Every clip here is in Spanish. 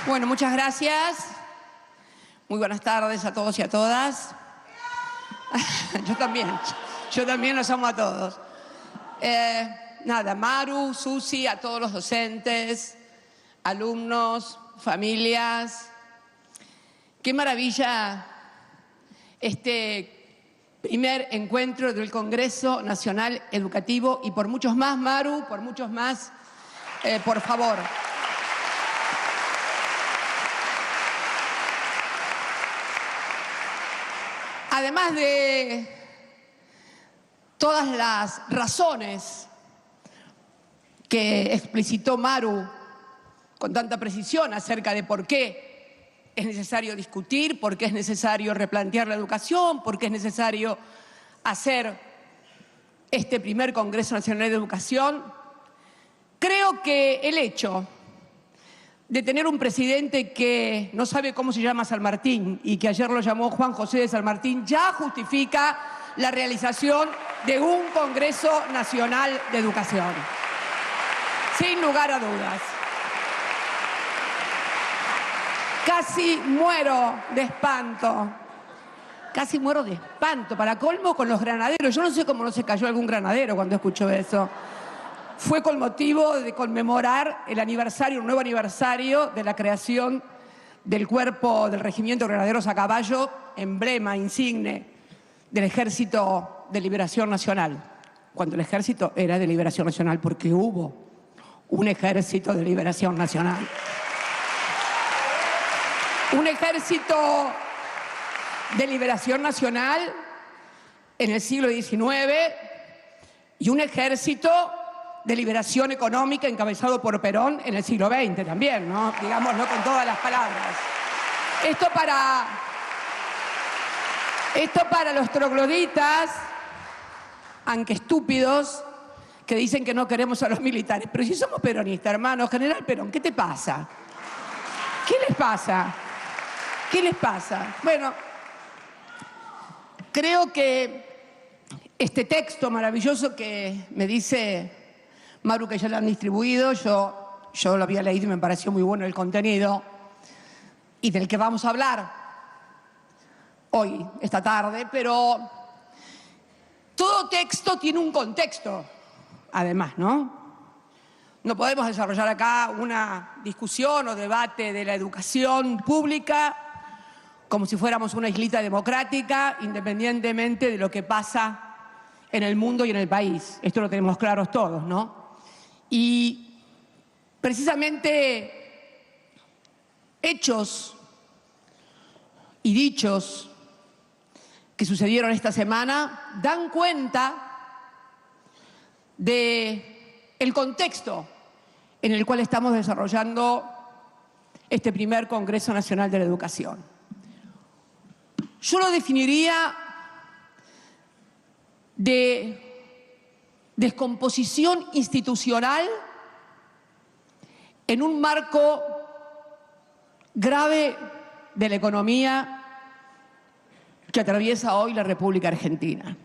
Bueno, muchas gracias. Muy buenas tardes a todos y a todas. Yo también los amo a todos. Nada, Maru, Susi, a todos los docentes, alumnos, familias. Qué maravilla este primer encuentro del Congreso Nacional Educativo y por muchos más, Maru, por muchos más, por favor. Además de todas las razones que explicitó Maru con tanta precisión acerca de por qué es necesario discutir, por qué es necesario replantear la educación, por qué es necesario hacer este primer Congreso Nacional de Educación, creo que el hecho de tener un presidente que no sabe cómo se llama San Martín y que ayer lo llamó Juan José de San Martín, ya justifica la realización de un Congreso Nacional de Educación. Sin lugar a dudas. Casi muero de espanto. Casi muero de espanto. Para colmo con los granaderos. Yo no sé cómo no se cayó algún granadero cuando escuchó eso. Fue con motivo de conmemorar el aniversario, un nuevo aniversario de la creación del cuerpo del Regimiento de Granaderos a Caballo, emblema insigne del Ejército de Liberación Nacional. Cuando el Ejército era de Liberación Nacional, porque hubo un Ejército de Liberación Nacional. Un Ejército de Liberación Nacional en el siglo XIX y un Ejército de liberación económica encabezado por Perón en el siglo XX también, ¿no? Digámoslo con todas las palabras. Esto para los trogloditas, aunque estúpidos, que dicen que no queremos a los militares. Pero si somos peronistas, hermano, General Perón, ¿qué te pasa? ¿Qué les pasa? ¿Qué les pasa? Bueno, creo que este texto maravilloso que me dice Maru, que ya lo han distribuido, yo lo había leído y me pareció muy bueno el contenido, y del que vamos a hablar hoy, esta tarde, pero todo texto tiene un contexto, además, ¿no? No podemos desarrollar acá una discusión o debate de la educación pública como si fuéramos una islita democrática, independientemente de lo que pasa en el mundo y en el país. Esto lo tenemos claros todos, ¿no? Y precisamente hechos y dichos que sucedieron esta semana dan cuenta del contexto en el cual estamos desarrollando este primer Congreso Nacional de la Educación. Yo lo definiría de descomposición institucional en un marco grave de la economía que atraviesa hoy la República Argentina.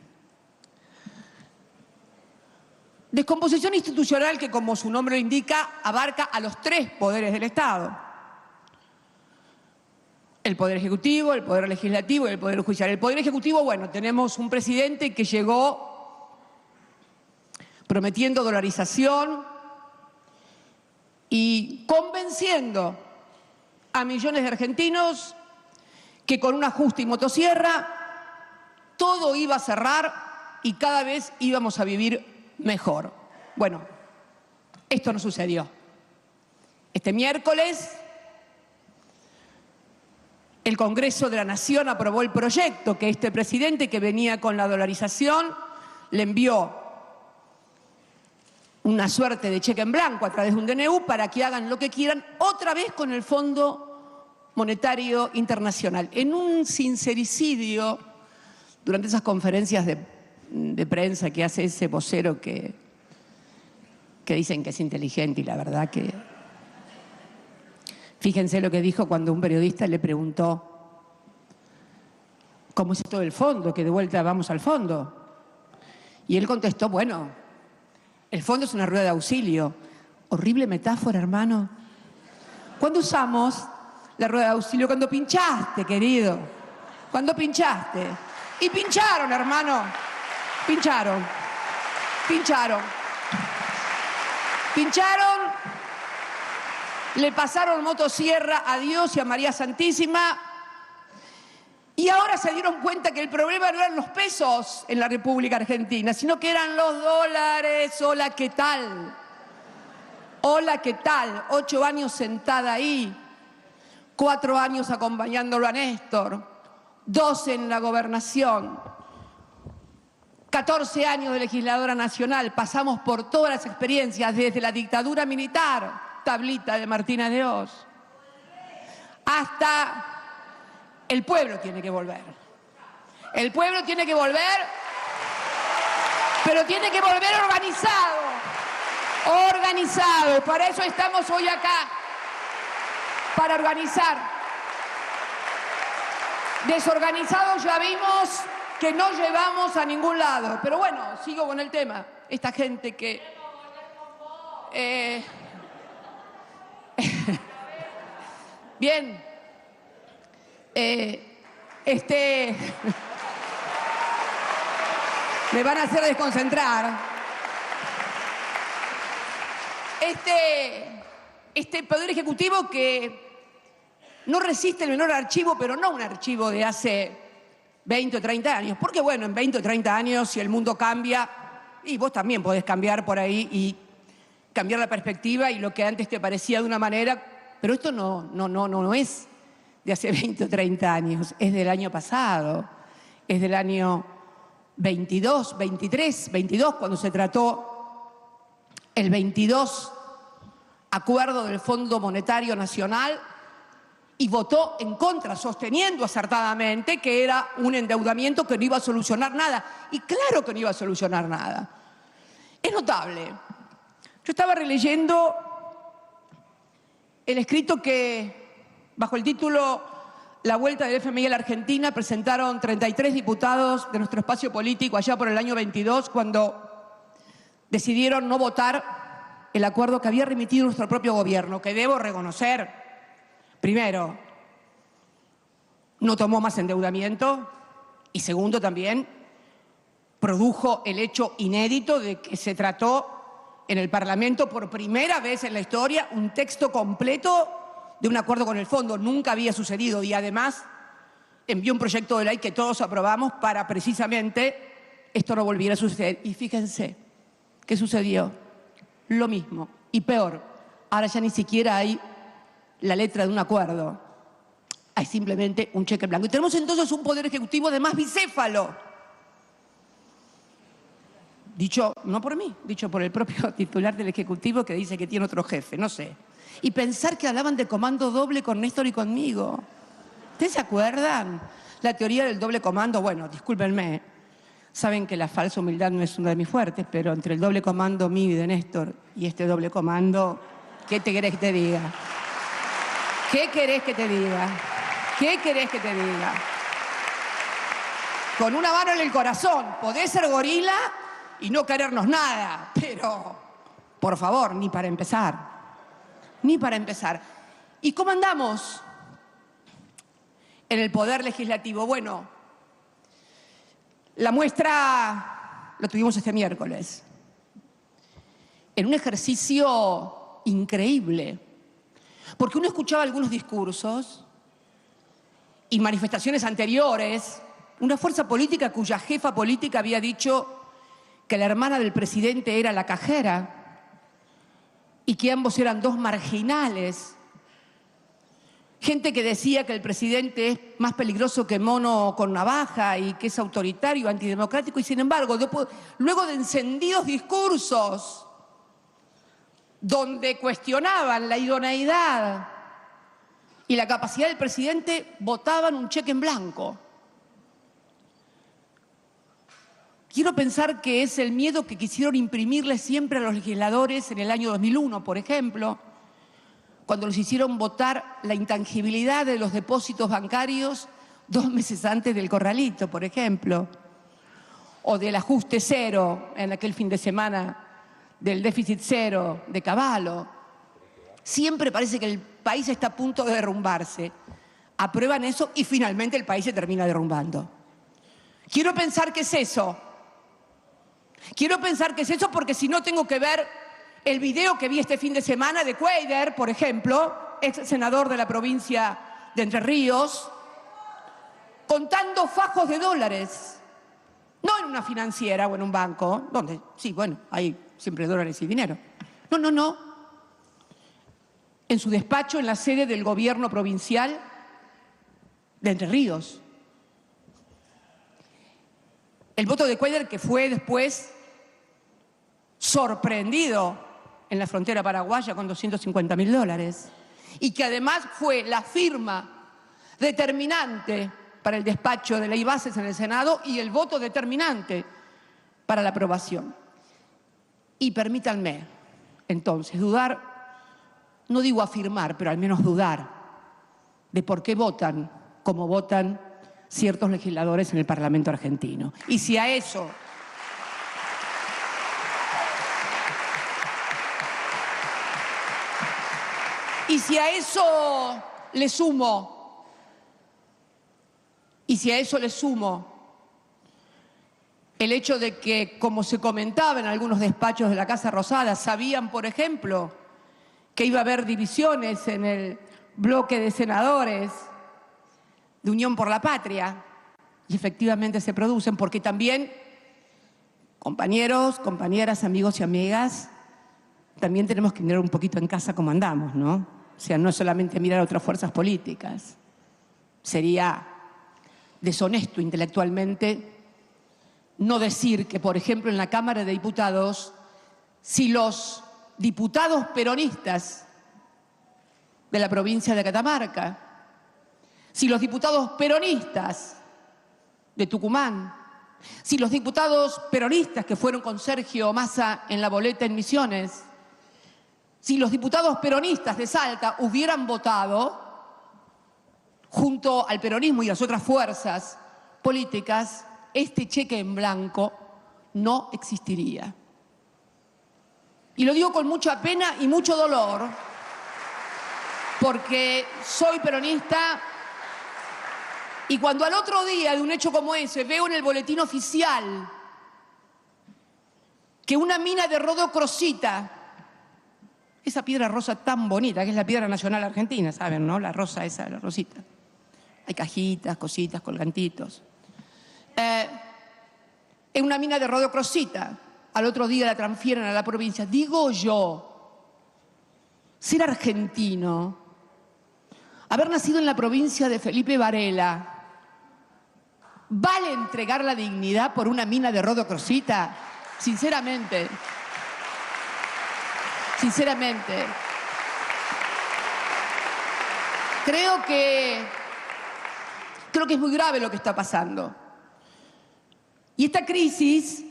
Descomposición institucional que, como su nombre lo indica, abarca a los tres poderes del Estado. El Poder Ejecutivo, el Poder Legislativo y el Poder Judicial. El Poder Ejecutivo, bueno, tenemos un presidente que llegó prometiendo dolarización y convenciendo a millones de argentinos que con un ajuste y motosierra todo iba a cerrar y cada vez íbamos a vivir mejor. Bueno, esto no sucedió. Este miércoles el Congreso de la Nación aprobó el proyecto que este presidente, que venía con la dolarización, le envió una suerte de cheque en blanco a través de un DNU para que hagan lo que quieran, otra vez con el Fondo Monetario Internacional, en un sincericidio durante esas conferencias de prensa que hace ese vocero que dicen que es inteligente, y la verdad que... Fíjense lo que dijo cuando un periodista le preguntó ¿cómo es esto del fondo? Que de vuelta vamos al fondo. Y él contestó, bueno, el fondo es una rueda de auxilio. Horrible metáfora, hermano. ¿Cuándo usamos la rueda de auxilio? Cuando pinchaste, querido. Cuando pinchaste. Y pincharon, hermano. Pincharon. Pincharon. Pincharon. Le pasaron motosierra a Dios y a María Santísima. Y ahora se dieron cuenta que el problema no eran los pesos en la República Argentina, sino que eran los dólares. Hola, ¿qué tal? Hola, ¿qué tal? 8 años sentada ahí, 4 años acompañándolo a Néstor, 12 en la gobernación, 14 años de legisladora nacional. Pasamos por todas las experiencias, desde la dictadura militar, tablita de Martínez de Hoz, hasta el pueblo tiene que volver. El pueblo tiene que volver, pero tiene que volver organizado. Organizado. Para eso estamos hoy acá. Para organizar. Desorganizados ya vimos que no llevamos a ningún lado. Pero bueno, sigo con el tema. Esta gente que... Bien. Me van a hacer desconcentrar. Este Poder Ejecutivo que no resiste el menor archivo, pero no un archivo de hace 20 o 30 años. Porque bueno, en 20 o 30 años, si el mundo cambia, y vos también podés cambiar por ahí y cambiar la perspectiva y lo que antes te parecía de una manera, pero esto no es de hace 20 o 30 años, es del año pasado, es del año 22, 23, 22, cuando se trató el 22 acuerdo del Fondo Monetario Nacional y votó en contra, sosteniendo acertadamente que era un endeudamiento que no iba a solucionar nada. Y claro que no iba a solucionar nada. Es notable. Yo estaba releyendo el escrito que, bajo el título La vuelta del FMI a la Argentina, presentaron 33 diputados de nuestro espacio político allá por el año 22, cuando decidieron no votar el acuerdo que había remitido nuestro propio gobierno, que debo reconocer, primero, no tomó más endeudamiento y segundo también, produjo el hecho inédito de que se trató en el Parlamento por primera vez en la historia un texto completo de un acuerdo con el fondo. Nunca había sucedido y además envió un proyecto de ley que todos aprobamos para precisamente esto no volviera a suceder. Y fíjense, ¿qué sucedió? Lo mismo y peor. Ahora ya ni siquiera hay la letra de un acuerdo. Hay simplemente un cheque en blanco. Y tenemos entonces un Poder Ejecutivo de más bicéfalo. Dicho, no por mí, dicho por el propio titular del Ejecutivo que dice que tiene otro jefe, no sé. Y pensar que hablaban de comando doble con Néstor y conmigo. ¿Ustedes se acuerdan? La teoría del doble comando, bueno, discúlpenme, saben que la falsa humildad no es una de mis fuertes, pero entre el doble comando mío y de Néstor y este doble comando, ¿qué te querés que te diga? ¿Qué querés que te diga? ¿Qué querés que te diga? Con una mano en el corazón, podés ser gorila y no querernos nada, pero, por favor, ni para empezar. Ni para empezar. ¿Y cómo andamos en el Poder Legislativo? Bueno, la muestra la tuvimos este miércoles, en un ejercicio increíble, porque uno escuchaba algunos discursos y manifestaciones anteriores, una fuerza política cuya jefa política había dicho que la hermana del presidente era la cajera y que ambos eran dos marginales. Gente que decía que el presidente es más peligroso que mono con navaja y que es autoritario, antidemocrático, y sin embargo, luego de encendidos discursos donde cuestionaban la idoneidad y la capacidad del presidente, votaban un cheque en blanco. Quiero pensar que es el miedo que quisieron imprimirle siempre a los legisladores en el año 2001, por ejemplo, cuando los hicieron votar la intangibilidad de los depósitos bancarios 2 meses antes del corralito, por ejemplo, o del ajuste cero en aquel fin de semana del déficit cero de Cavallo. Siempre parece que el país está a punto de derrumbarse. Aprueban eso y finalmente el país se termina derrumbando. Quiero pensar que es eso. Quiero pensar que es eso porque si no tengo que ver el video que vi este fin de semana de Cuéllar, por ejemplo, ex senador de la provincia de Entre Ríos, contando fajos de dólares. No en una financiera o en un banco, donde sí, bueno, hay siempre dólares y dinero. No, no, no. En su despacho, en la sede del gobierno provincial de Entre Ríos. El voto de Cuéllar, que fue después sorprendido en la frontera paraguaya con $250.000 y que además fue la firma determinante para el despacho de ley bases en el Senado y el voto determinante para la aprobación. Y permítanme, entonces, dudar, no digo afirmar, pero al menos dudar de por qué votan como votan ciertos legisladores en el Parlamento argentino. Y si a eso le sumo el hecho de que, como se comentaba en algunos despachos de la Casa Rosada, sabían, por ejemplo, que iba a haber divisiones en el bloque de senadores de Unión por la Patria, y efectivamente se producen, porque también, compañeros, compañeras, amigos y amigas, también tenemos que mirar un poquito en casa cómo andamos, ¿no? O sea, no es solamente mirar a otras fuerzas políticas. Sería deshonesto intelectualmente no decir que, por ejemplo, en la Cámara de Diputados, si los diputados peronistas de la provincia de Catamarca, si los diputados peronistas de Tucumán, si los diputados peronistas que fueron con Sergio Massa en la boleta en Misiones, si los diputados peronistas de Salta hubieran votado junto al peronismo y las otras fuerzas políticas, este cheque en blanco no existiría. Y lo digo con mucha pena y mucho dolor, porque soy peronista y cuando al otro día de un hecho como ese veo en el boletín oficial que una mina de rodocrosita, esa piedra rosa tan bonita, que es la piedra nacional argentina, ¿saben, no? La rosa esa, la rosita. Hay cajitas, cositas, colgantitos. En una mina de rodocrosita, al otro día la transfieren a la provincia. Digo yo, ser argentino, haber nacido en la provincia de Felipe Varela, ¿vale entregar la dignidad por una mina de rodocrosita? Sinceramente. Creo que es muy grave lo que está pasando. Y esta crisis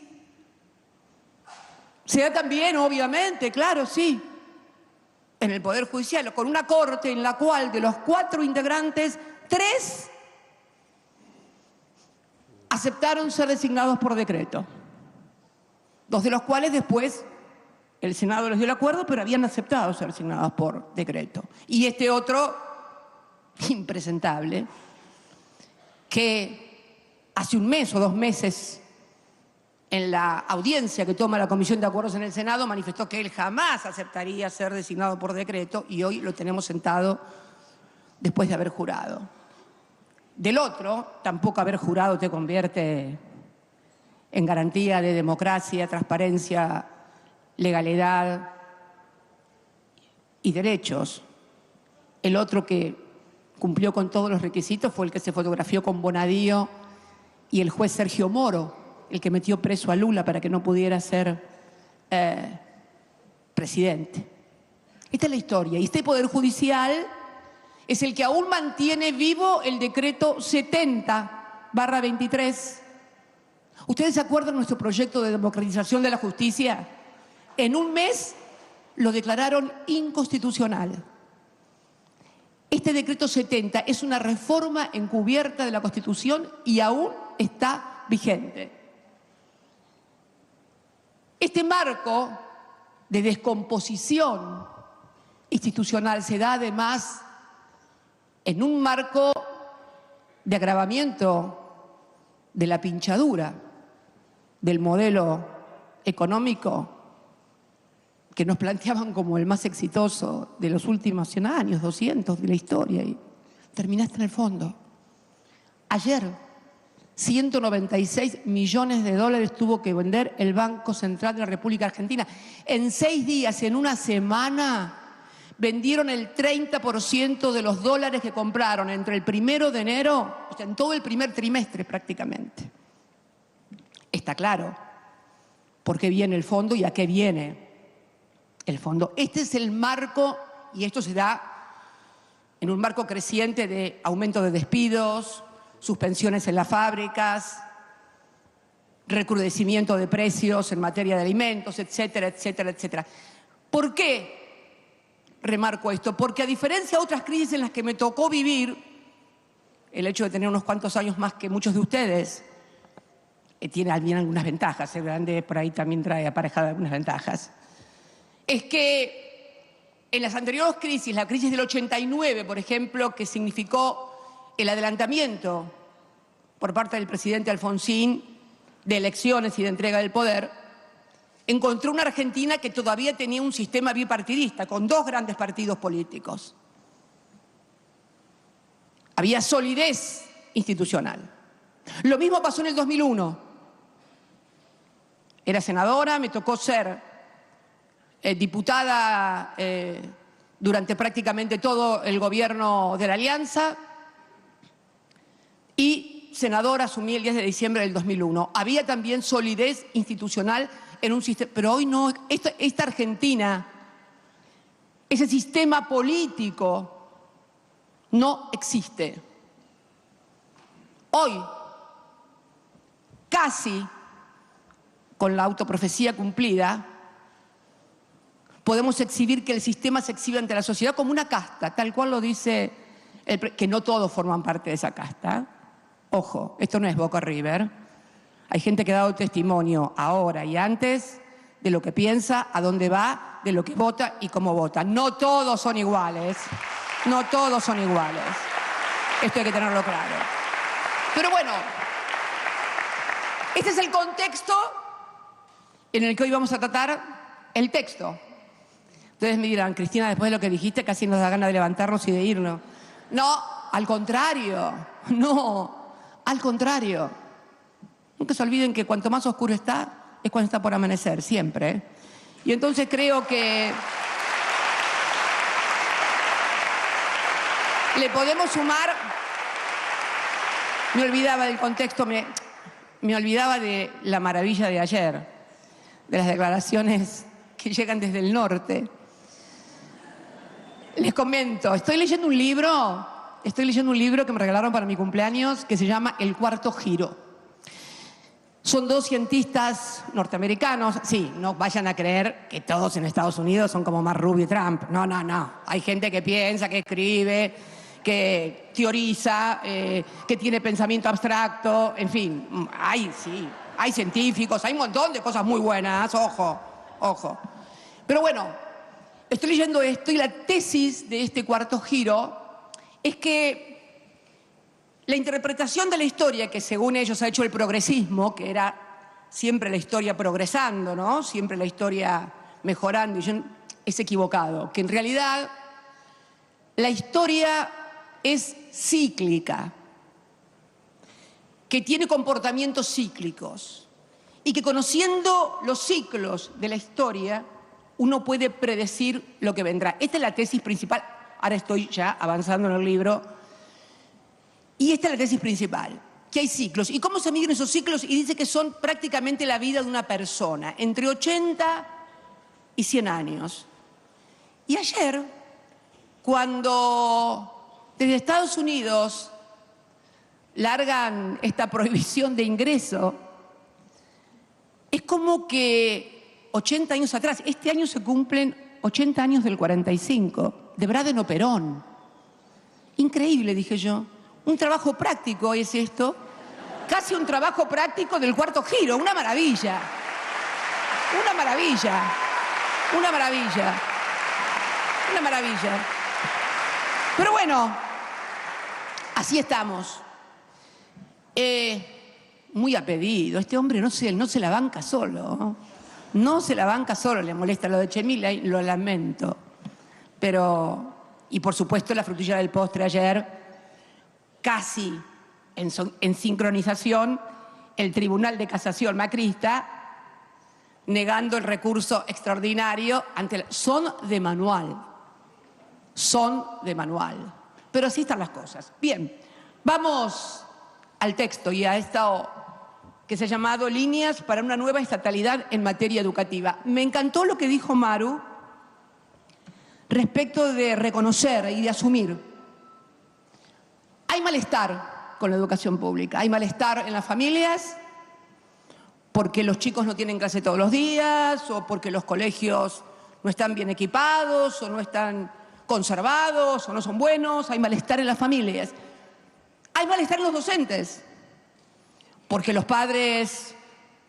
se da también, obviamente, claro, sí, en el Poder Judicial, con una corte en la cual de los 4 integrantes, 3 aceptaron ser designados por decreto. 2 de los cuales después el Senado les dio el acuerdo, pero habían aceptado ser designados por decreto. Y este otro, impresentable, que hace 1 mes o 2 meses, en la audiencia que toma la Comisión de Acuerdos en el Senado, manifestó que él jamás aceptaría ser designado por decreto y hoy lo tenemos sentado después de haber jurado. Del otro, tampoco haber jurado te convierte en garantía de democracia, transparencia, legalidad y derechos. El otro que cumplió con todos los requisitos fue el que se fotografió con Bonadío y el juez Sergio Moro, el que metió preso a Lula para que no pudiera ser presidente. Esta es la historia. Y este Poder Judicial es el que aún mantiene vivo el decreto 70/23. ¿Ustedes se acuerdan de nuestro proyecto de democratización de la justicia? En 1 mes lo declararon inconstitucional. Este decreto 70 es una reforma encubierta de la Constitución y aún está vigente. Este marco de descomposición institucional se da además en un marco de agravamiento de la pinchadura del modelo económico que nos planteaban como el más exitoso de los últimos 100 años, 200 de la historia, y terminaste en el fondo. Ayer, 196 millones de dólares tuvo que vender el Banco Central de la República Argentina. En 6 días, en una semana, vendieron el 30% de los dólares que compraron entre el 1 de enero, o sea, en todo el primer trimestre prácticamente. Está claro por qué viene el fondo y a qué viene el fondo. Este es el marco, y esto se da en un marco creciente de aumento de despidos, suspensiones en las fábricas, recrudecimiento de precios en materia de alimentos, etcétera, etcétera, etcétera. ¿Por qué remarco esto? Porque a diferencia de otras crisis en las que me tocó vivir, el hecho de tener unos cuantos años más que muchos de ustedes tiene también algunas ventajas, el grande por ahí también trae aparejada algunas ventajas. Es que en las anteriores crisis, la crisis del 89, por ejemplo, que significó el adelantamiento por parte del presidente Alfonsín de elecciones y de entrega del poder, encontró una Argentina que todavía tenía un sistema bipartidista, con 2 grandes partidos políticos. Había solidez institucional. Lo mismo pasó en el 2001. Era senadora, me tocó ser diputada durante prácticamente todo el gobierno de la Alianza y senadora asumí el 10 de diciembre del 2001. Había también solidez institucional en un sistema, pero hoy no, esta Argentina, ese sistema político no existe. Hoy, casi con la autoprofecía cumplida, podemos exhibir que el sistema se exhibe ante la sociedad como una casta, tal cual lo dice, que no todos forman parte de esa casta. Ojo, esto no es Boca River. Hay gente que ha dado testimonio ahora y antes de lo que piensa, a dónde va, de lo que vota y cómo vota. No todos son iguales. No todos son iguales. Esto hay que tenerlo claro. Pero bueno, este es el contexto en el que hoy vamos a tratar el texto. Ustedes me dirán, Cristina, después de lo que dijiste, casi nos da ganas de levantarnos y de irnos. No, al contrario. No, al contrario. Nunca se olviden que cuanto más oscuro está, es cuando está por amanecer, siempre. Y entonces creo que le podemos sumar. Me olvidaba del contexto, me olvidaba de la maravilla de ayer, de las declaraciones que llegan desde el norte. Les comento, estoy leyendo un libro que me regalaron para mi cumpleaños que se llama El Cuarto Giro. Son 2 cientistas norteamericanos. Sí, no vayan a creer que todos en Estados Unidos son como Mark Rubio y Trump. No, no, no. Hay gente que piensa, que escribe, que teoriza, que tiene pensamiento abstracto. En fin, hay científicos, hay un montón de cosas muy buenas. Ojo, ojo. Pero bueno, estoy leyendo esto y la tesis de este cuarto giro es que la interpretación de la historia, que según ellos ha hecho el progresismo, que era siempre la historia progresando, ¿no? Siempre la historia mejorando, es equivocado. Que en realidad la historia es cíclica, que tiene comportamientos cíclicos y que conociendo los ciclos de la historia uno puede predecir lo que vendrá. Esta es la tesis principal. Ahora estoy ya avanzando en el libro. Y esta es la tesis principal, que hay ciclos. ¿Y cómo se miden esos ciclos? Y dice que son prácticamente la vida de una persona, entre 80 y 100 años. Y ayer, cuando desde Estados Unidos largan esta prohibición de ingreso, es como que 80 años atrás, este año se cumplen 80 años del 45, de Braden o Perón. Increíble, dije yo. Un trabajo práctico es esto. Casi un trabajo práctico del cuarto giro. Una maravilla. Una maravilla. Una maravilla. Una maravilla. Pero bueno, así estamos. Muy a pedido. Este hombre no se la banca solo. No se la banca solo. Le molesta lo de Chemila y lo lamento. Pero, y por supuesto la frutilla del postre ayer, casi en sincronización, el Tribunal de Casación macrista negando el recurso extraordinario ante son de manual. Son de manual. Pero así están las cosas. Bien, vamos al texto y a esto que se ha llamado Líneas para una nueva estatalidad en materia educativa. Me encantó lo que dijo Maru respecto de reconocer y de asumir. Hay malestar con la educación pública, hay malestar en las familias porque los chicos no tienen clase todos los días o porque los colegios no están bien equipados o no están conservados o no son buenos. Hay malestar en las familias. Hay malestar en los docentes porque los padres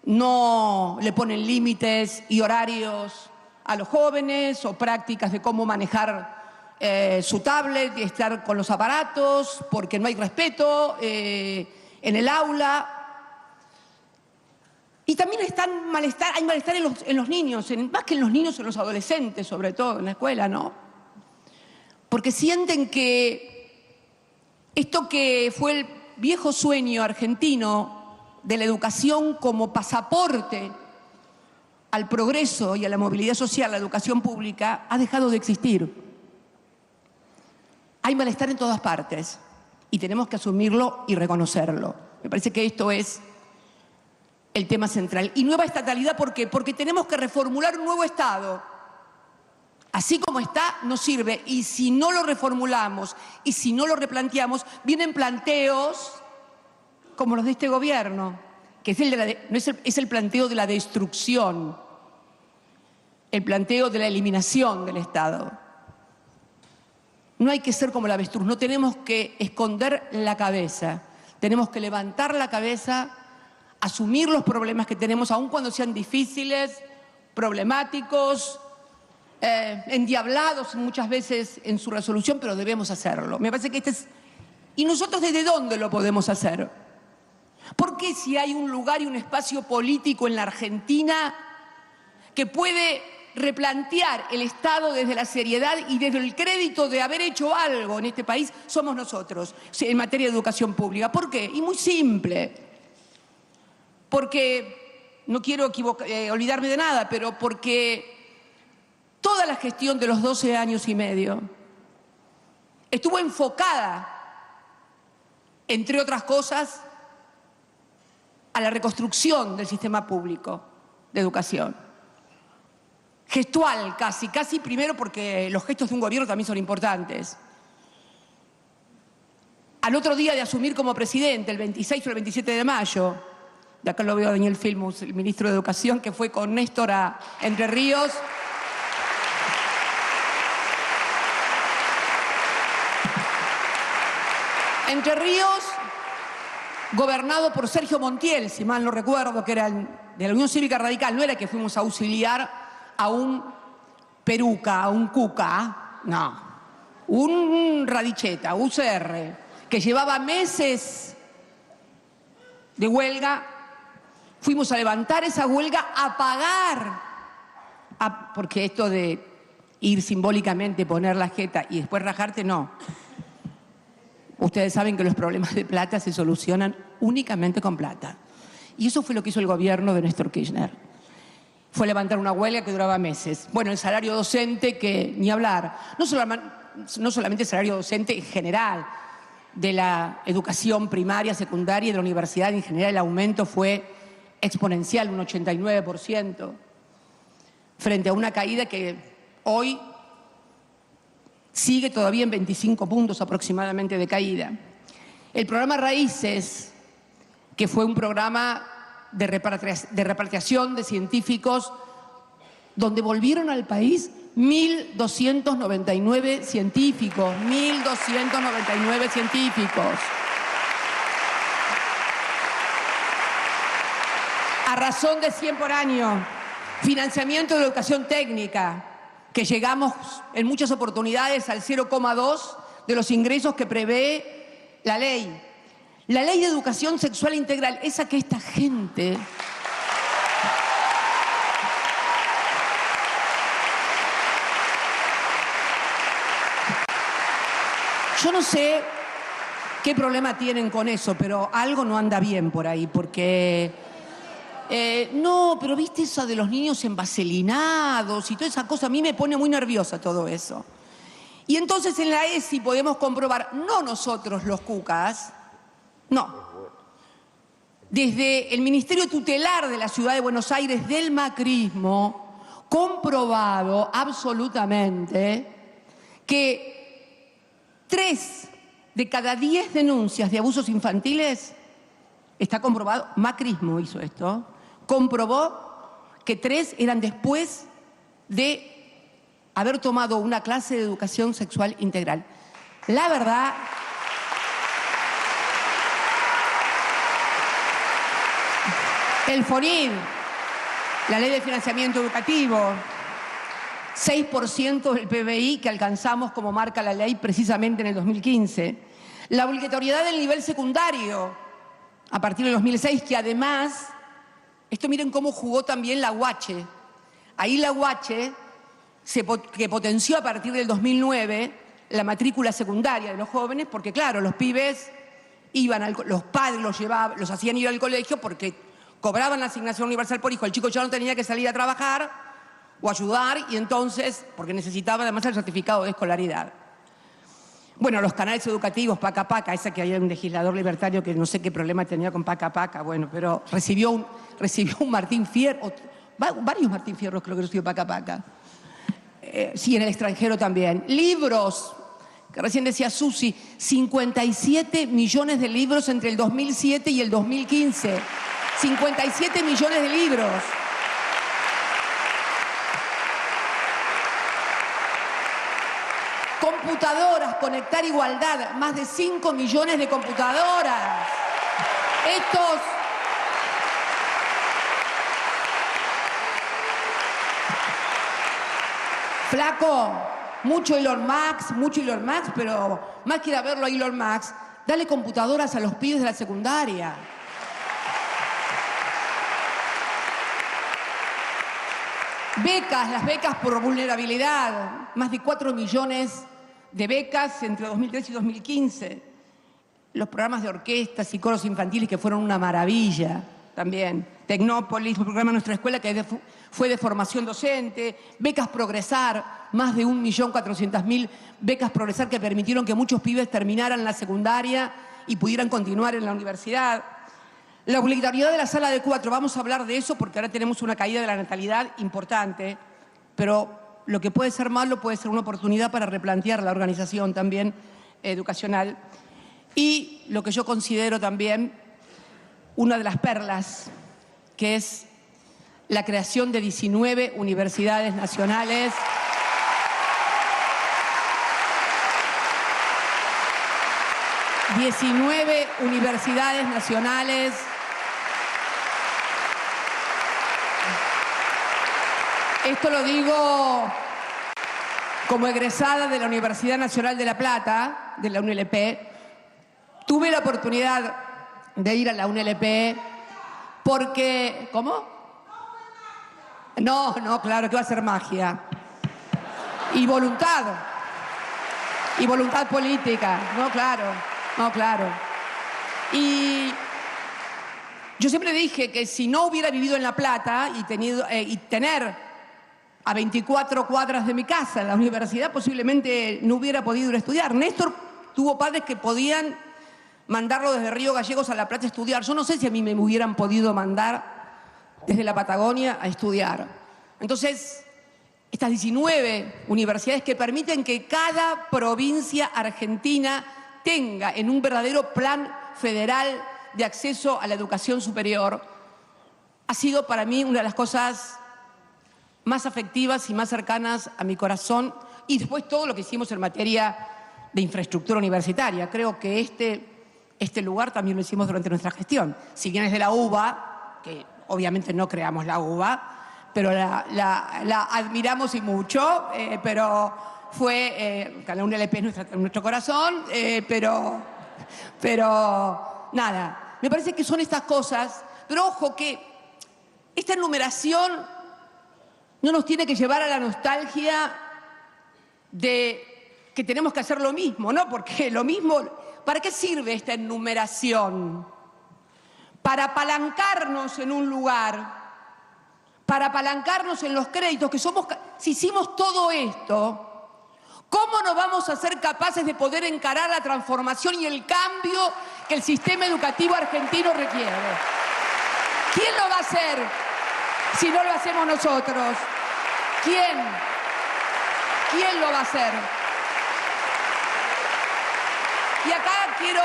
no le ponen límites y horarios a los jóvenes o prácticas de cómo manejar su tablet y estar con los aparatos, porque no hay respeto en el aula. Y también hay malestar en los niños, más que en los niños, en los adolescentes, sobre todo en la escuela, ¿no? Porque sienten que esto que fue el viejo sueño argentino de la educación como pasaporte al progreso y a la movilidad social, la educación pública, ha dejado de existir. Hay malestar en todas partes y tenemos que asumirlo y reconocerlo. Me parece que esto es el tema central. Y nueva estatalidad, ¿por qué? Porque tenemos que reformular un nuevo Estado. Así como está, no sirve. Y si no lo reformulamos y si no lo replanteamos, vienen planteos como los de este gobierno, que es el planteo de la destrucción, el planteo de la eliminación del Estado. No hay que ser como el avestruz, no tenemos que esconder la cabeza, tenemos que levantar la cabeza, asumir los problemas que tenemos, aun cuando sean difíciles, problemáticos, endiablados muchas veces en su resolución, pero debemos hacerlo. Me parece que ¿Y nosotros desde dónde lo podemos hacer? Porque si hay un lugar y un espacio político en la Argentina que puede replantear el Estado desde la seriedad y desde el crédito de haber hecho algo en este país, somos nosotros, en materia de educación pública. ¿Por qué? Y muy simple. Porque, no quiero olvidarme de nada, pero porque toda la gestión de los 12 años y medio estuvo enfocada, entre otras cosas, a la reconstrucción del sistema público de educación. Gestual casi primero porque los gestos de un gobierno también son importantes. Al otro día de asumir como presidente, el 26 o el 27 de mayo, de acá lo veo a Daniel Filmus, el ministro de Educación, que fue con Néstor a Entre Ríos. Entre Ríos, gobernado por Sergio Montiel, si mal no recuerdo, que era de la Unión Cívica Radical. No era que fuimos a auxiliar a un peruca, a un cuca, no. Un radicheta, UCR, que llevaba meses de huelga. Fuimos a levantar esa huelga, a pagar, porque esto de ir simbólicamente, poner la jeta y después rajarte, no. Ustedes saben que los problemas de plata se solucionan únicamente con plata. Y eso fue lo que hizo el gobierno de Néstor Kirchner. Fue levantar una huelga que duraba meses. Bueno, el salario docente, que ni hablar. No solamente el salario docente en general, de la educación primaria, secundaria y de la universidad en general, el aumento fue exponencial, un 89%, frente a una caída que hoy sigue todavía en 25 puntos aproximadamente de caída. El programa Raíces, que fue un programa de repatriación de científicos, donde volvieron al país 1.299 científicos, 1.299 científicos. A razón de 100 por año. Financiamiento de educación técnica, que llegamos en muchas oportunidades al 0,2 de los ingresos que prevé la ley. La ley de educación sexual integral, esa que esta gente yo no sé qué problema tienen con eso, pero algo no anda bien por ahí, porque no, pero viste eso de los niños envaselinados y toda esa cosa, a mí me pone muy nerviosa todo eso. Y entonces en la ESI podemos comprobar, no nosotros los cucas, no, desde el Ministerio Tutelar de la Ciudad de Buenos Aires del macrismo, comprobado absolutamente que 3 de cada 10 denuncias de abusos infantiles, está comprobado, macrismo hizo esto, comprobó que 3 eran después de haber tomado una clase de educación sexual integral. La verdad, el FONID, la Ley de Financiamiento Educativo, 6% del PBI que alcanzamos como marca la ley precisamente en el 2015. La obligatoriedad del nivel secundario a partir del 2006, que además, esto miren cómo jugó también la UH. Ahí la UH, que potenció a partir del 2009 la matrícula secundaria de los jóvenes, porque claro, los pibes iban, los padres los hacían ir al colegio porque cobraban la asignación universal por hijo, el chico ya no tenía que salir a trabajar o ayudar, y entonces, porque necesitaba además el certificado de escolaridad. Bueno, los canales educativos, Paca Paca, esa que había un legislador libertario que no sé qué problema tenía con Paca Paca, bueno, pero recibió un Martín Fierro, varios Martín Fierros creo que recibió Paca Paca. Sí, en el extranjero también. Libros, que recién decía Susi, 57 millones de libros entre el 2007 y el 2015. 57 millones de libros. Computadoras, Conectar Igualdad, más de 5 millones de computadoras. Estos flaco, mucho Elon Musk, pero más que ir a verlo a Elon Musk, dale computadoras a los pibes de la secundaria. Becas, las becas por vulnerabilidad, más de 4 millones de becas entre 2013 y 2015. Los programas de orquestas y coros infantiles que fueron una maravilla también. Tecnópolis, el programa de Nuestra Escuela que fue de formación docente. Becas Progresar, más de 1.400.000 becas Progresar que permitieron que muchos pibes terminaran la secundaria y pudieran continuar en la universidad. La obligatoriedad de la sala de 4, vamos a hablar de eso porque ahora tenemos una caída de la natalidad importante, pero lo que puede ser malo puede ser una oportunidad para replantear la organización también educacional. Y lo que yo considero también una de las perlas, que es la creación de 19 universidades nacionales. ...19 universidades nacionales. Esto lo digo como egresada de la Universidad Nacional de La Plata, de la UNLP. Tuve la oportunidad de ir a la UNLP porque... ¿Cómo? No, claro, que va a ser magia. Y voluntad política, no, claro. Y yo siempre dije que si no hubiera vivido en La Plata y tener a 24 cuadras de mi casa en la universidad, posiblemente no hubiera podido ir a estudiar. Néstor tuvo padres que podían mandarlo desde Río Gallegos a La Plata a estudiar. Yo no sé si a mí me hubieran podido mandar desde la Patagonia a estudiar. Entonces, estas 19 universidades que permiten que cada provincia argentina tenga en un verdadero plan federal de acceso a la educación superior, ha sido para mí una de las cosas más afectivas y más cercanas a mi corazón, y después todo lo que hicimos en materia de infraestructura universitaria. Creo que este lugar también lo hicimos durante nuestra gestión. Si bien es de la UBA, que obviamente no creamos la UBA, pero la admiramos y mucho, pero fue, cada una LP es nuestro corazón, pero nada, me parece que son estas cosas, pero ojo que esta enumeración no nos tiene que llevar a la nostalgia de que tenemos que hacer lo mismo, ¿no? Porque lo mismo, ¿para qué sirve esta enumeración? Para apalancarnos en un lugar, para apalancarnos en los créditos, que somos, si hicimos todo esto, ¿cómo no vamos a ser capaces de poder encarar la transformación y el cambio que el sistema educativo argentino requiere? ¿Quién lo va a hacer si no lo hacemos nosotros? ¿Quién? ¿Quién lo va a hacer? Y acá quiero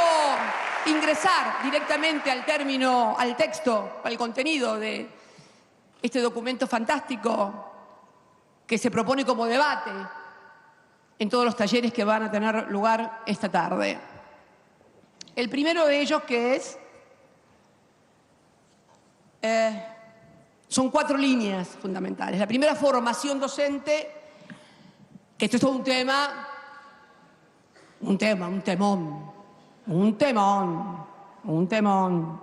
ingresar directamente al término, al texto, al contenido de este documento fantástico que se propone como debate en todos los talleres que van a tener lugar esta tarde. El primero de ellos que es, son 4 líneas fundamentales. La primera, formación docente, que esto es todo un temón,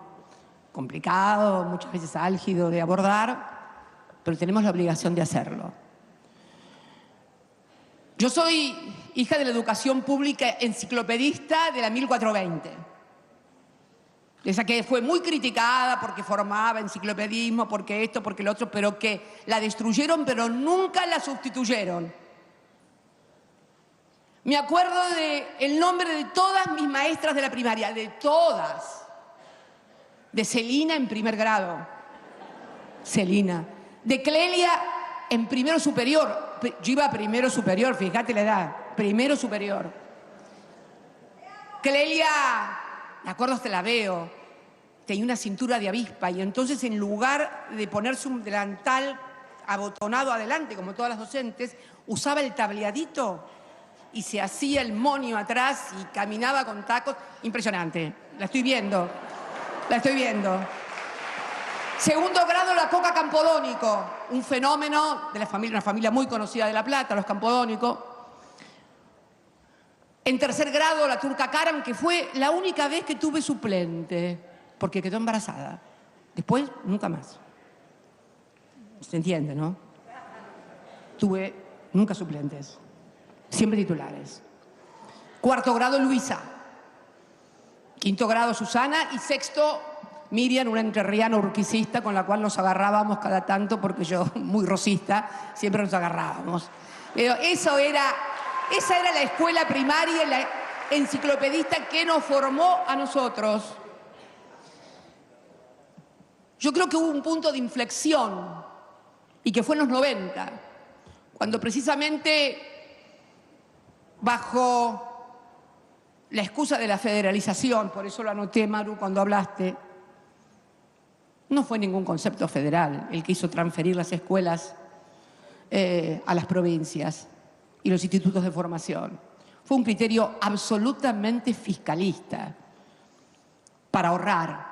complicado, muchas veces álgido de abordar, pero tenemos la obligación de hacerlo. Yo soy hija de la educación pública enciclopedista de la 1420. Esa que fue muy criticada porque formaba enciclopedismo, porque esto, porque lo otro, pero que la destruyeron, pero nunca la sustituyeron. Me acuerdo del nombre de todas mis maestras de la primaria, de todas. De Celina en primer grado. Celina. De Clelia en primero superior. Yo iba a primero superior, fíjate la edad. Primero superior. Clelia, me acuerdo hasta la veo, tenía una cintura de avispa y entonces en lugar de ponerse un delantal abotonado adelante, como todas las docentes, usaba el tableadito y se hacía el monio atrás y caminaba con tacos. Impresionante. La estoy viendo. La estoy viendo. Segundo grado, la Coca Campodónico, un fenómeno de la familia, una familia muy conocida de La Plata, los Campodónico. En tercer grado, la Turca Karam, que fue la única vez que tuve suplente, porque quedó embarazada. Después, nunca más. ¿Se entiende, no? Tuve nunca suplentes, siempre titulares. Cuarto grado, Luisa. Quinto grado, Susana. Y sexto, Miriam, una entrerriana urquicista con la cual nos agarrábamos cada tanto, porque yo, muy rosista, siempre nos agarrábamos. Pero esa era la escuela primaria, la enciclopedista que nos formó a nosotros. Yo creo que hubo un punto de inflexión, y que fue en los 90, cuando precisamente bajo la excusa de la federalización, por eso lo anoté, Maru, cuando hablaste, no fue ningún concepto federal el que hizo transferir las escuelas a las provincias y los institutos de formación. Fue un criterio absolutamente fiscalista para ahorrar.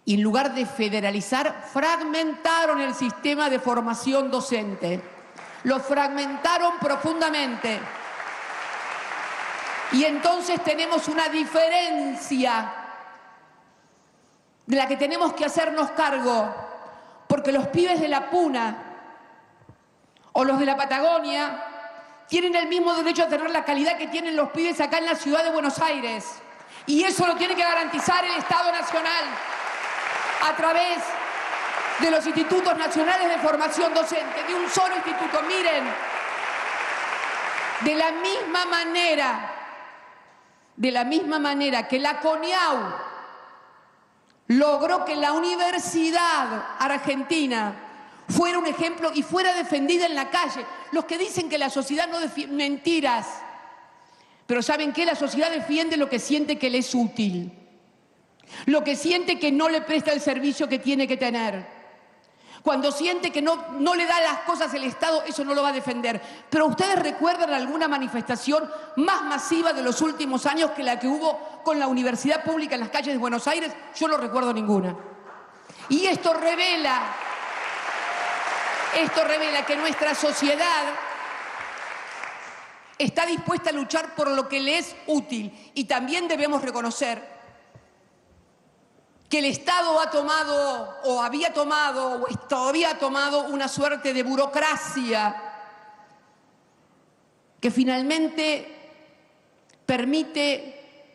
Y en lugar de federalizar, fragmentaron el sistema de formación docente. Lo fragmentaron profundamente. Y entonces tenemos una diferencia de la que tenemos que hacernos cargo, porque los pibes de la Puna o los de la Patagonia tienen el mismo derecho a tener la calidad que tienen los pibes acá en la ciudad de Buenos Aires. Y eso lo tiene que garantizar el Estado Nacional a través de los institutos nacionales de formación docente, de un solo instituto. Miren, de la misma manera que la CONIAU logró que la universidad argentina fuera un ejemplo y fuera defendida en la calle. Los que dicen que la sociedad no defiende, mentiras. Pero ¿saben qué? La sociedad defiende lo que siente que le es útil. Lo que siente que no le presta el servicio que tiene que tener. Cuando siente que no le da las cosas el Estado, eso no lo va a defender. Pero ¿ustedes recuerdan alguna manifestación más masiva de los últimos años que la que hubo con la universidad pública en las calles de Buenos Aires? Yo no recuerdo ninguna. Y esto revela que nuestra sociedad está dispuesta a luchar por lo que le es útil. Y también debemos reconocer que el Estado ha tomado, o había tomado, o todavía ha tomado una suerte de burocracia que finalmente permite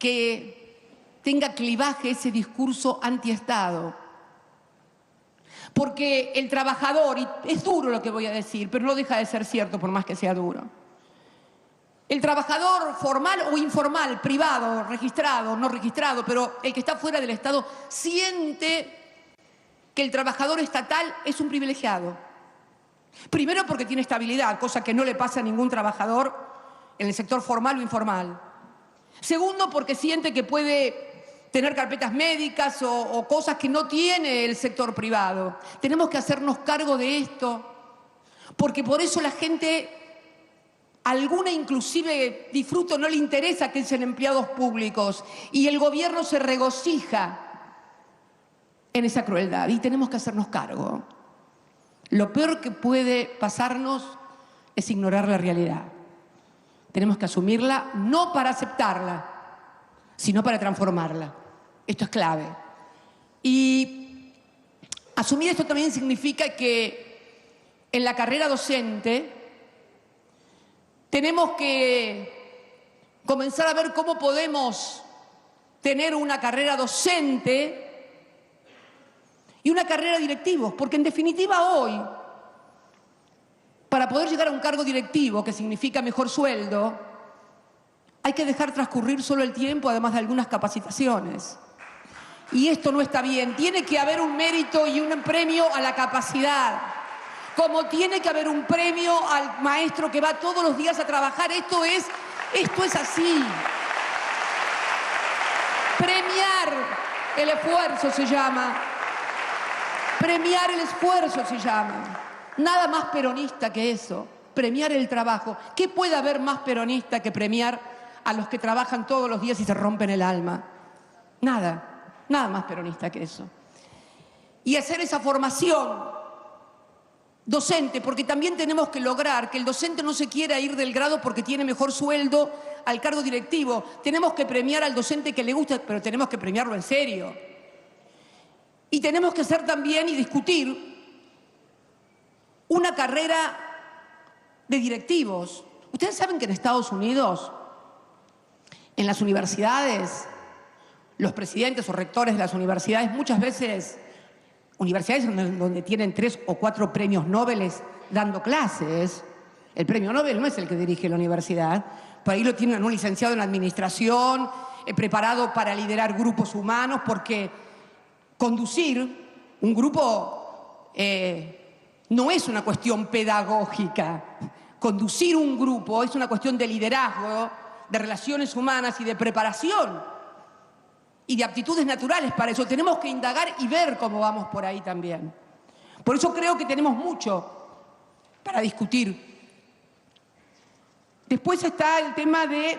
que tenga clivaje ese discurso antiestado. Porque el trabajador, y es duro lo que voy a decir, pero no deja de ser cierto por más que sea duro. El trabajador formal o informal, privado, registrado, no registrado, pero el que está fuera del Estado, siente que el trabajador estatal es un privilegiado. Primero porque tiene estabilidad, cosa que no le pasa a ningún trabajador en el sector formal o informal. Segundo, porque siente que puede tener carpetas médicas o cosas que no tiene el sector privado. Tenemos que hacernos cargo de esto, porque por eso la gente... Alguna inclusive disfruta, no le interesa que sean empleados públicos y el gobierno se regocija en esa crueldad y tenemos que hacernos cargo. Lo peor que puede pasarnos es ignorar la realidad. Tenemos que asumirla no para aceptarla, sino para transformarla. Esto es clave. Y asumir esto también significa que en la carrera docente tenemos que comenzar a ver cómo podemos tener una carrera docente y una carrera de directivos, porque en definitiva hoy, para poder llegar a un cargo directivo, que significa mejor sueldo, hay que dejar transcurrir solo el tiempo, además de algunas capacitaciones. Y esto no está bien. Tiene que haber un mérito y un premio a la capacidad. Como tiene que haber un premio al maestro que va todos los días a trabajar. Esto es así. Premiar el esfuerzo se llama. Premiar el esfuerzo se llama. Nada más peronista que eso. Premiar el trabajo. ¿Qué puede haber más peronista que premiar a los que trabajan todos los días y se rompen el alma? Nada. Nada más peronista que eso. Y hacer esa formación docente, porque también tenemos que lograr que el docente no se quiera ir del grado porque tiene mejor sueldo al cargo directivo. Tenemos que premiar al docente que le gusta, pero tenemos que premiarlo en serio. Y tenemos que hacer también y discutir una carrera de directivos. Ustedes saben que en Estados Unidos, en las universidades, los presidentes o rectores de las universidades muchas veces... Universidades donde tienen 3 o 4 premios Nobel dando clases. El premio Nobel no es el que dirige la universidad. Por ahí lo tienen un licenciado en administración, preparado para liderar grupos humanos, porque conducir un grupo no es una cuestión pedagógica. Conducir un grupo es una cuestión de liderazgo, de relaciones humanas y de preparación. Y de aptitudes naturales para eso. Tenemos que indagar y ver cómo vamos por ahí también. Por eso creo que tenemos mucho para discutir. Después está el tema de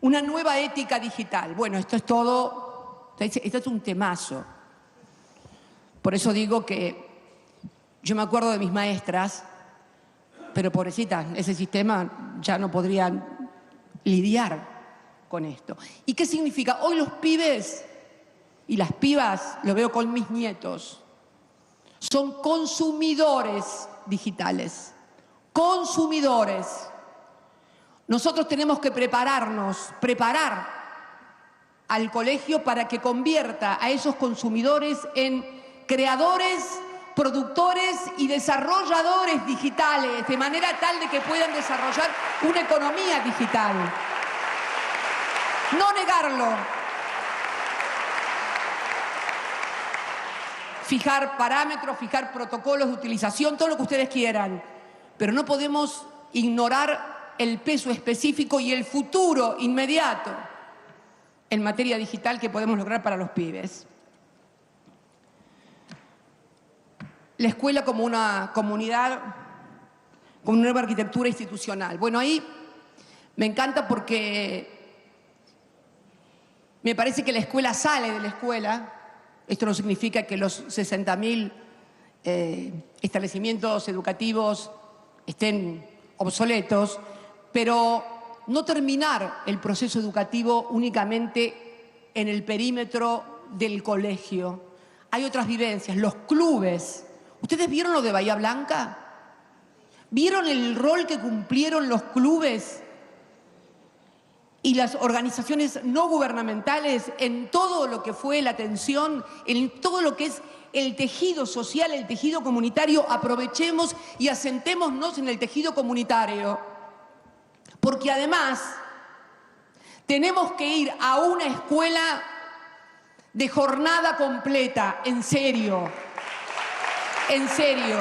una nueva ética digital. Bueno, esto es todo, esto es un temazo. Por eso digo que yo me acuerdo de mis maestras, pero pobrecitas, ese sistema ya no podrían lidiar con esto. ¿Y qué significa? Hoy los pibes y las pibas, lo veo con mis nietos, son consumidores digitales. Consumidores. Nosotros tenemos que preparar al colegio para que convierta a esos consumidores en creadores, productores y desarrolladores digitales, de manera tal de que puedan desarrollar una economía digital. No negarlo. Fijar parámetros, fijar protocolos de utilización, todo lo que ustedes quieran. Pero no podemos ignorar el peso específico y el futuro inmediato en materia digital que podemos lograr para los pibes. la escuela como una comunidad, con una nueva arquitectura institucional. Bueno, ahí me encanta porque me parece que la escuela sale de la escuela. Esto no significa que los 60.000 establecimientos educativos estén obsoletos, pero no terminar el proceso educativo únicamente en el perímetro del colegio. Hay otras vivencias, los clubes. ¿Ustedes vieron lo de Bahía Blanca? ¿Vieron el rol que cumplieron los clubes y las organizaciones no gubernamentales en todo lo que fue la atención, en todo lo que es el tejido social, el tejido comunitario? Aprovechemos y asentémonos en el tejido comunitario, porque además tenemos que ir a una escuela de jornada completa, en serio, en serio.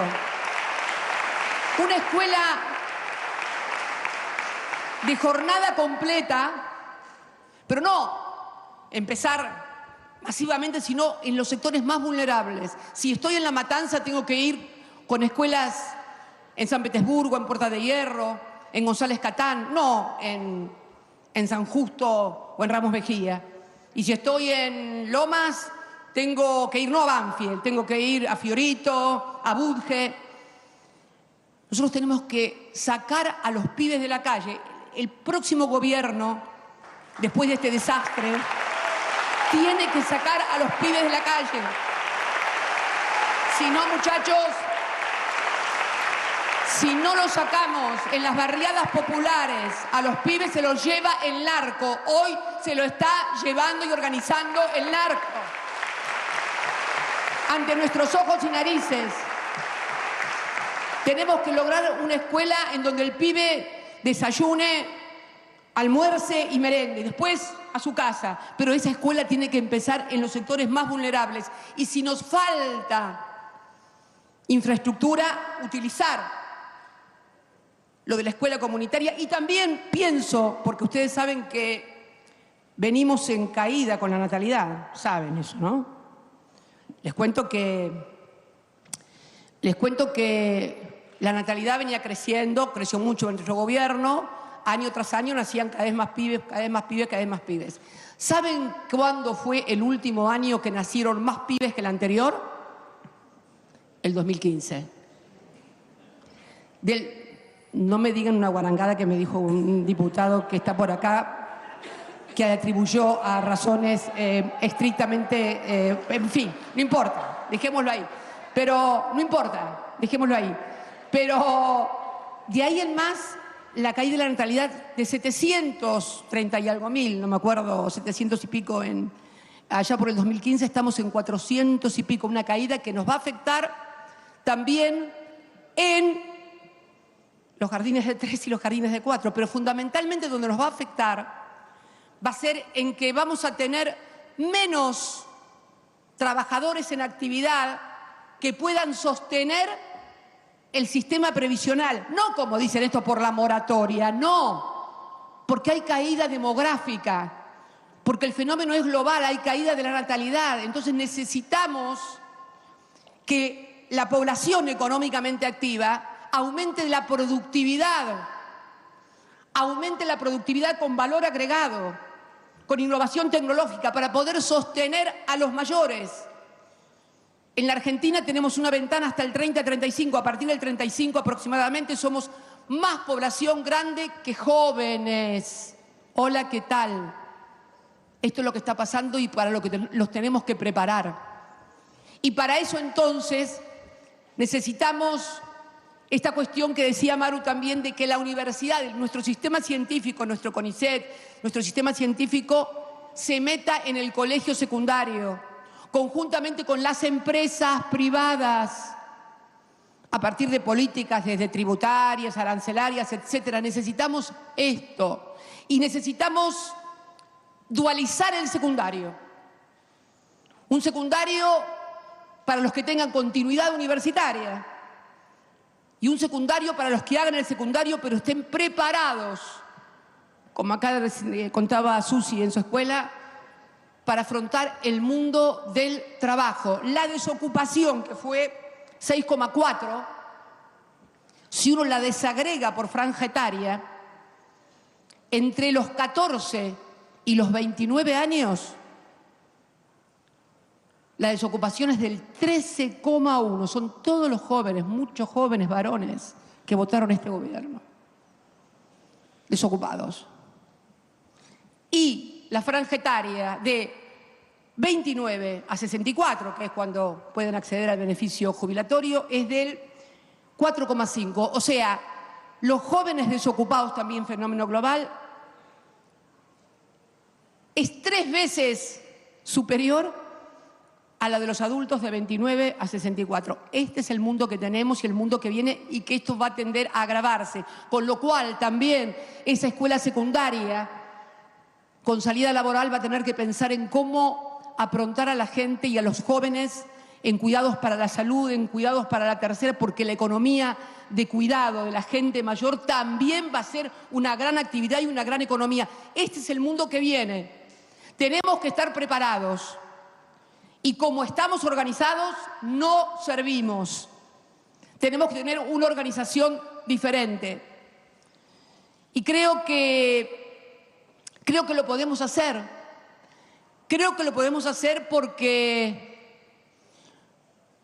Una escuela de jornada completa, pero no empezar masivamente, sino en los sectores más vulnerables. Si estoy en La Matanza, tengo que ir con escuelas en San Petersburgo, en Puerta de Hierro, en González Catán, no en San Justo o en Ramos Mejía. Y si estoy en Lomas, tengo que ir no a Banfield, tengo que ir a Fiorito, a Budge. Nosotros tenemos que sacar a los pibes de la calle. El próximo gobierno, después de este desastre, tiene que sacar a los pibes de la calle. Si no, muchachos, si no los sacamos en las barriadas populares, a los pibes se los lleva el narco. Hoy se lo está llevando y organizando el narco. Ante nuestros ojos y narices, tenemos que lograr una escuela en donde el pibe desayune, almuerce y merende, después a su casa. Pero esa escuela tiene que empezar en los sectores más vulnerables. Y si nos falta infraestructura, utilizar lo de la escuela comunitaria. Y también pienso, porque ustedes saben que venimos en caída con la natalidad, saben eso, ¿no? Les cuento que la natalidad venía creciendo, creció mucho en nuestro gobierno, año tras año nacían cada vez más pibes, cada vez más pibes, cada vez más pibes. ¿Saben cuándo fue el último año que nacieron más pibes que el anterior? El 2015. No me digan una guarangada que me dijo un diputado que está por acá, que atribuyó a razones estrictamente, en fin, no importa, dejémoslo ahí. Pero no importa, dejémoslo ahí. Pero de ahí en más, la caída de la natalidad de 730 y algo mil, no me acuerdo, 700 y pico allá por el 2015, estamos en 400 y pico, una caída que nos va a afectar también en los jardines de 3 y los jardines de 4, pero fundamentalmente donde nos va a afectar va a ser en que vamos a tener menos trabajadores en actividad que puedan sostener el sistema previsional. No como dicen esto por la moratoria, no, porque hay caída demográfica, porque el fenómeno es global, hay caída de la natalidad. Entonces necesitamos que la población económicamente activa aumente la productividad con valor agregado, con innovación tecnológica, para poder sostener a los mayores. En la Argentina tenemos una ventana hasta el 30-35, a partir del 35 aproximadamente somos más población grande que jóvenes. Hola, ¿qué tal? Esto es lo que está pasando y para lo que los tenemos que preparar. Y para eso entonces necesitamos esta cuestión que decía Maru también, de que la universidad, nuestro sistema científico, nuestro CONICET, nuestro sistema científico, se meta en el colegio secundario, conjuntamente con las empresas privadas, a partir de políticas desde tributarias, arancelarias, etcétera. Necesitamos esto. Y necesitamos dualizar el secundario. Un secundario para los que tengan continuidad universitaria y un secundario para los que hagan el secundario pero estén preparados, como acá contaba Susi en su escuela, para afrontar el mundo del trabajo. La desocupación, que fue 6,4, si uno la desagrega por franja etaria, entre los 14 y los 29 años, la desocupación es del 13,1. Son todos los jóvenes, muchos jóvenes varones que votaron este gobierno, desocupados. Y la franja etaria de 29 a 64, que es cuando pueden acceder al beneficio jubilatorio, es del 4,5. O sea, los jóvenes desocupados, también fenómeno global, es 3 veces superior a la de los adultos de 29 a 64. Este es el mundo que tenemos y el mundo que viene, y que esto va a tender a agravarse. Con lo cual también esa escuela secundaria con salida laboral va a tener que pensar en cómo aprontar a la gente y a los jóvenes en cuidados para la salud, en cuidados para la tercera, porque la economía de cuidado de la gente mayor también va a ser una gran actividad y una gran economía. Este es el mundo que viene. Tenemos que estar preparados. Y como estamos organizados, no servimos. Tenemos que tener una organización diferente. Y creo que lo podemos hacer. Creo que lo podemos hacer porque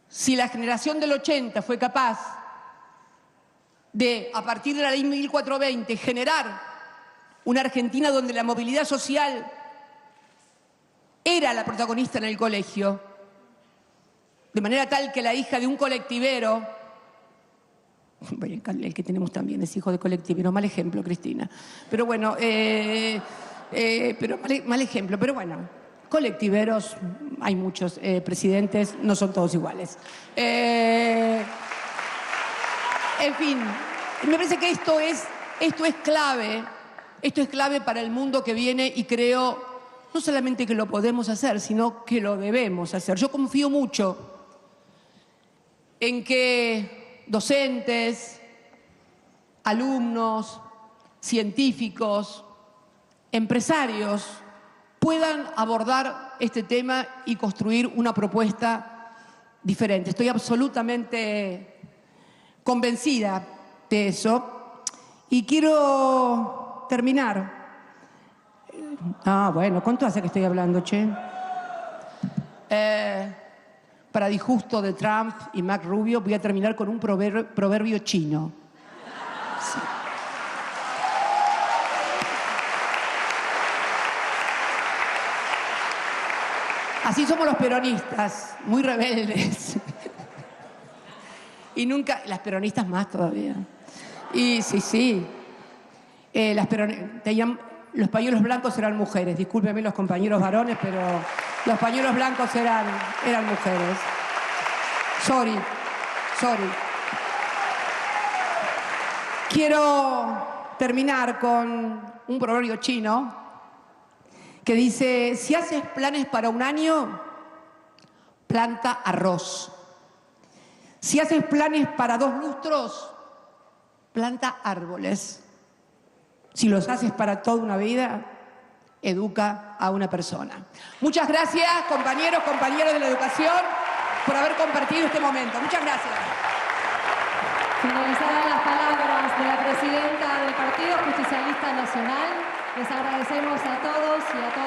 si la generación del 80 fue capaz de, a partir de la ley 1420, generar una Argentina donde la movilidad social era la protagonista en el colegio, de manera tal que la hija de un colectivero, el que tenemos también es hijo de colectivero, mal ejemplo, Cristina, pero bueno, mal ejemplo, pero bueno, colectiveros, hay muchos presidentes, no son todos iguales. En fin, me parece que esto es clave para el mundo que viene, y creo no solamente que lo podemos hacer, sino que lo debemos hacer. Yo confío mucho en que docentes, alumnos, científicos, empresarios puedan abordar este tema y construir una propuesta diferente. Estoy absolutamente convencida de eso. Y quiero terminar. Bueno, ¿cuánto hace que estoy hablando, che? Para disgusto de Trump y Marco Rubio, voy a terminar con un proverbio chino. Sí. Así somos los peronistas, muy rebeldes. Y nunca, las peronistas más todavía. Y sí. Los pañuelos blancos eran mujeres. Discúlpenme los compañeros varones, pero los pañuelos blancos eran mujeres. Sorry. Quiero terminar con un proverbio chino que dice: si haces planes para un año, planta arroz. Si haces planes para 2 lustros, planta árboles. Si los haces para toda una vida, educa a una persona. Muchas gracias, compañeros de la educación, por haber compartido este momento. Muchas gracias. Finalizadas las palabras de la presidenta del Partido Justicialista Nacional, les agradecemos a todos y a todas.